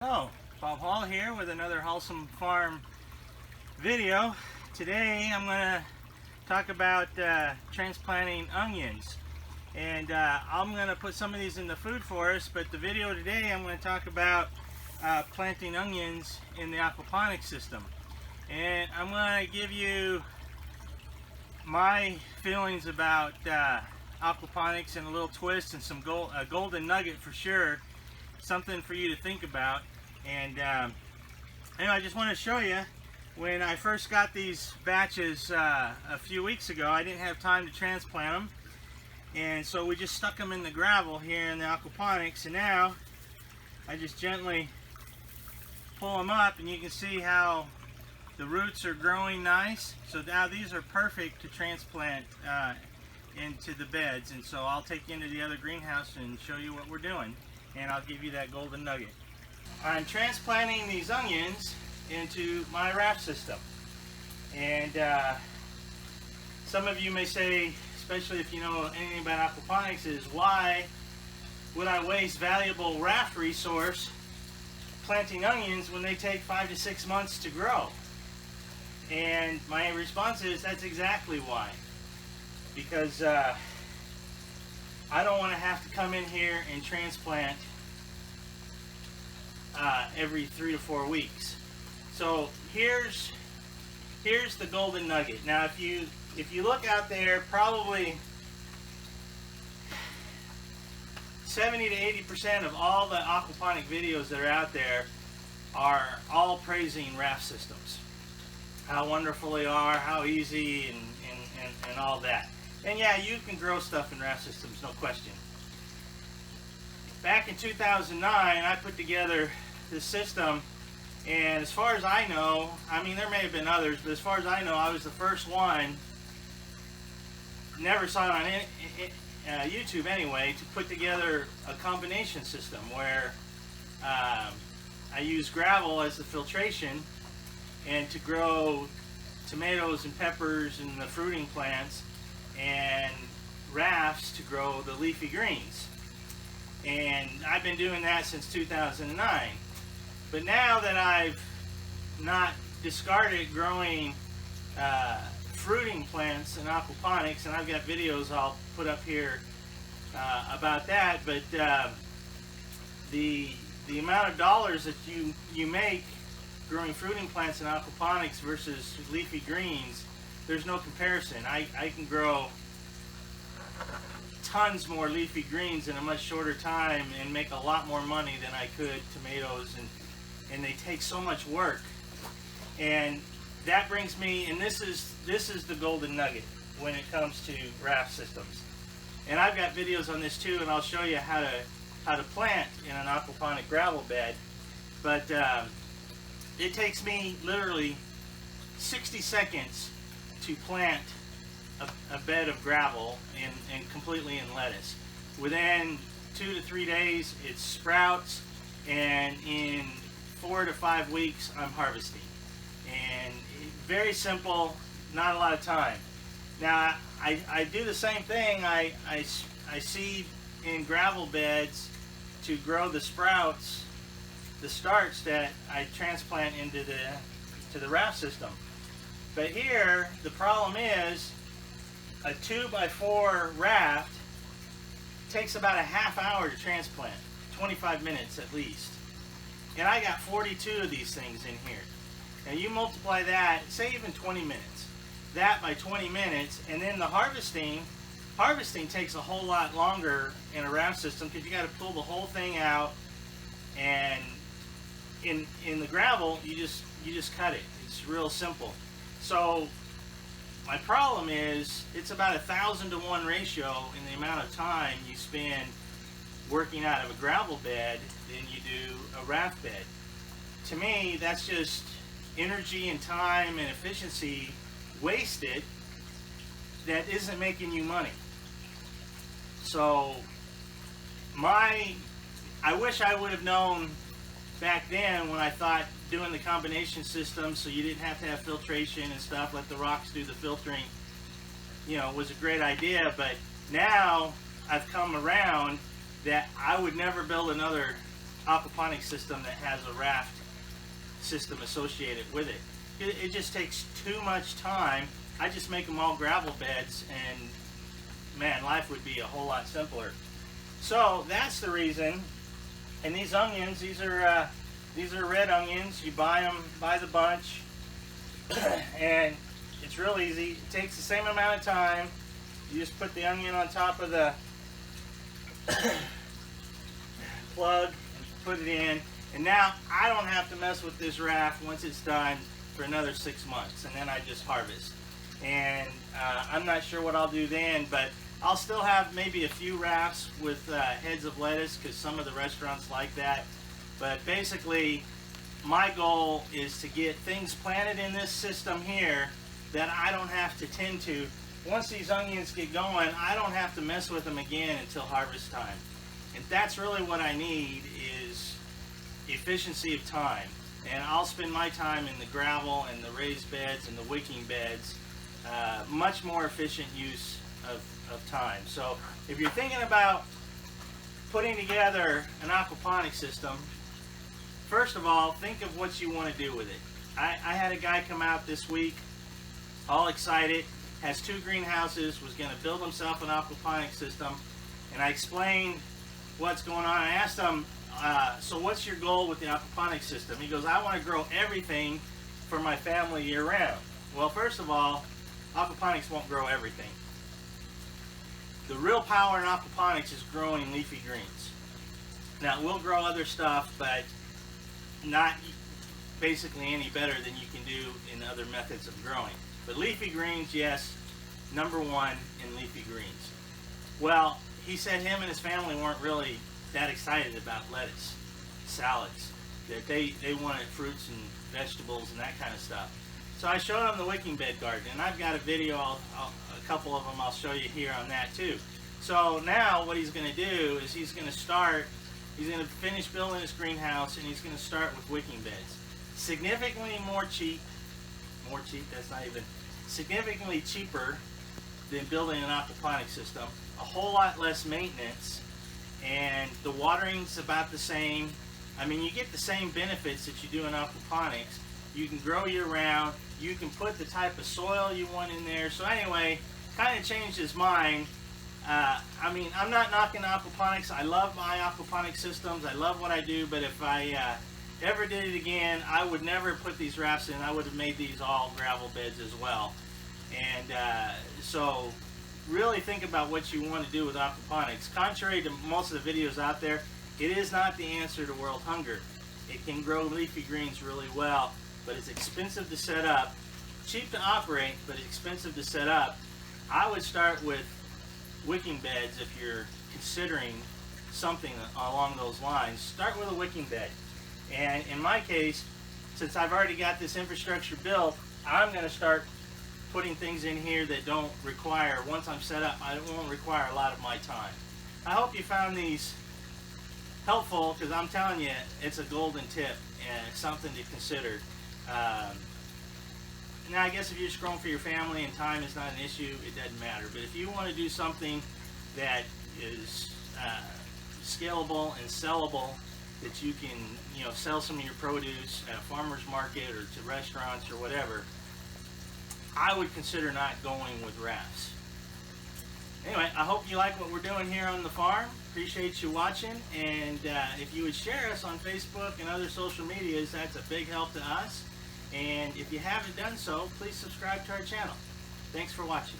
Hello, Bob Hall here with another Hallsome Farm video. Today I'm going to talk about transplanting onions, and I'm going to put some of these in the food forest, but the video today I'm going to talk about planting onions in the aquaponics system. And I'm going to give you my feelings about aquaponics and a little twist and some golden nugget for sure. Something for you to think about. And anyway, I just want to show you, when I first got these batches a few weeks ago, I didn't have time to transplant them, and so we just stuck them in the gravel here in the aquaponics, and now I just gently pull them up, and you can see how the roots are growing nice. So now these are perfect to transplant into the beds, and so I'll take you into the other greenhouse and show you what we're doing, and I'll give you that golden nugget. I'm transplanting these onions into my raft system, and some of you may say, especially if you know anything about aquaponics, is why would I waste valuable raft resource planting onions when they take 5 to 6 months to grow? And my response is, that's exactly why. Because I don't want to have to come in here and transplant every 3 to 4 weeks. So here's the golden nugget. Now if you look out there, probably 70 to 80% of all the aquaponic videos that are out there are all praising raft systems. How wonderful they are, how easy, and all that. And yeah, you can grow stuff in raft systems, no question. Back in 2009, I put together this system, and as far as I know, I mean, there may have been others, but as far as I know, I was the first one, never saw it on YouTube anyway, to put together a combination system where I use gravel as the filtration, and to grow tomatoes and peppers and the fruiting plants, and rafts to grow the leafy greens. And I've been doing that since 2009. But now that I've not discarded growing fruiting plants in aquaponics, and I've got videos I'll put up here about that, but the amount of dollars that you make growing fruiting plants in aquaponics versus leafy greens, there's no comparison. I can grow tons more leafy greens in a much shorter time and make a lot more money than I could tomatoes, and they take so much work. And that brings me, and this is the golden nugget when it comes to raft systems. And I've got videos on this too, and I'll show you how to plant in an aquaponic gravel bed. But it takes me literally 60 seconds to plant a bed of gravel and completely in lettuce. Within 2 to 3 days it sprouts, and in 4 to 5 weeks I'm harvesting. And very simple, not a lot of time. Now I do the same thing. I seed in gravel beds to grow the sprouts, the starts that I transplant into the raft system. But here the problem is, a 2x4 raft takes about a half hour to transplant, 25 minutes at least. And I got 42 of these things in here. Now you multiply that, say even 20 minutes, that by 20 minutes, and then the harvesting takes a whole lot longer in a raft system, because you got to pull the whole thing out, and in the gravel you just cut it. It's real simple. So my problem is, it's about 1,000 to 1 ratio in the amount of time you spend working out of a gravel bed than you do a raft bed. To me, that's just energy and time and efficiency wasted that isn't making you money. So I wish I would have known back then, when I thought doing the combination system so you didn't have to have filtration and stuff, let the rocks do the filtering, was a great idea. But now I've come around that I would never build another aquaponics system that has a raft system associated with it. It just takes too much time. I just make them all gravel beds, and man, life would be a whole lot simpler. So that's the reason. And these onions, these are red onions. You buy them by the bunch, and it's real easy. It takes the same amount of time. You just put the onion on top of the plug and put it in, and now I don't have to mess with this raft once it's done for another 6 months, and then I just harvest. And I'm not sure what I'll do then, but I'll still have maybe a few rafts with heads of lettuce, because some of the restaurants like that. But basically, my goal is to get things planted in this system here that I don't have to tend to. Once these onions get going, I don't have to mess with them again until harvest time. And that's really what I need, is efficiency of time. And I'll spend my time in the gravel and the raised beds and the wicking beds. Much more efficient use of time. So if you're thinking about putting together an aquaponic system, first of all, think of what you want to do with it. I had a guy come out this week, all excited, has 2 greenhouses, was going to build himself an aquaponic system, and I explained what's going on. I asked him, so what's your goal with the aquaponic system? He goes, I want to grow everything for my family year round. Well, first of all, aquaponics won't grow everything. The real power in aquaponics is growing leafy greens. Now, it will grow other stuff, but not basically any better than you can do in other methods of growing. But leafy greens, yes, #1 in leafy greens. Well, he said him and his family weren't really that excited about lettuce, salads, that they wanted fruits and vegetables and that kind of stuff. So I showed him the wicking bed garden, and I've got a video, a couple of them I'll show you here on that too. So now what he's going to do is he's going to finish building his greenhouse, and he's going to start with wicking beds. Significantly significantly cheaper than building an aquaponic system, a whole lot less maintenance, and the watering's about the same. I mean, you get the same benefits that you do in aquaponics. You can grow year round, you can put the type of soil you want in there. So anyway, kind of changed his mind. I mean, I'm not knocking aquaponics. I love my aquaponic systems. I love what I do, but if I ever did it again, I would never put these rafts in. I would have made these all gravel beds as well. And so really think about what you want to do with aquaponics. Contrary to most of the videos out there, it is not the answer to world hunger. It can grow leafy greens really well, but it's expensive to set up. Cheap to operate, but it's expensive to set up. I would start with wicking beds if you're considering something along those lines. Start with a wicking bed. And in my case, since I've already got this infrastructure built, I'm going to start putting things in here that don't require, once I'm set up, it won't require a lot of my time. I hope you found these helpful, because I'm telling you, it's a golden tip and it's something to consider. Now, I guess if you're just growing for your family and time is not an issue, it doesn't matter. But if you want to do something that is scalable and sellable, that you can, sell some of your produce at a farmer's market or to restaurants or whatever, I would consider not going with rafts. Anyway, I hope you like what we're doing here on the farm. Appreciate you watching, and if you would share us on Facebook and other social medias, that's a big help to us. And if you haven't done so, please subscribe to our channel. Thanks for watching.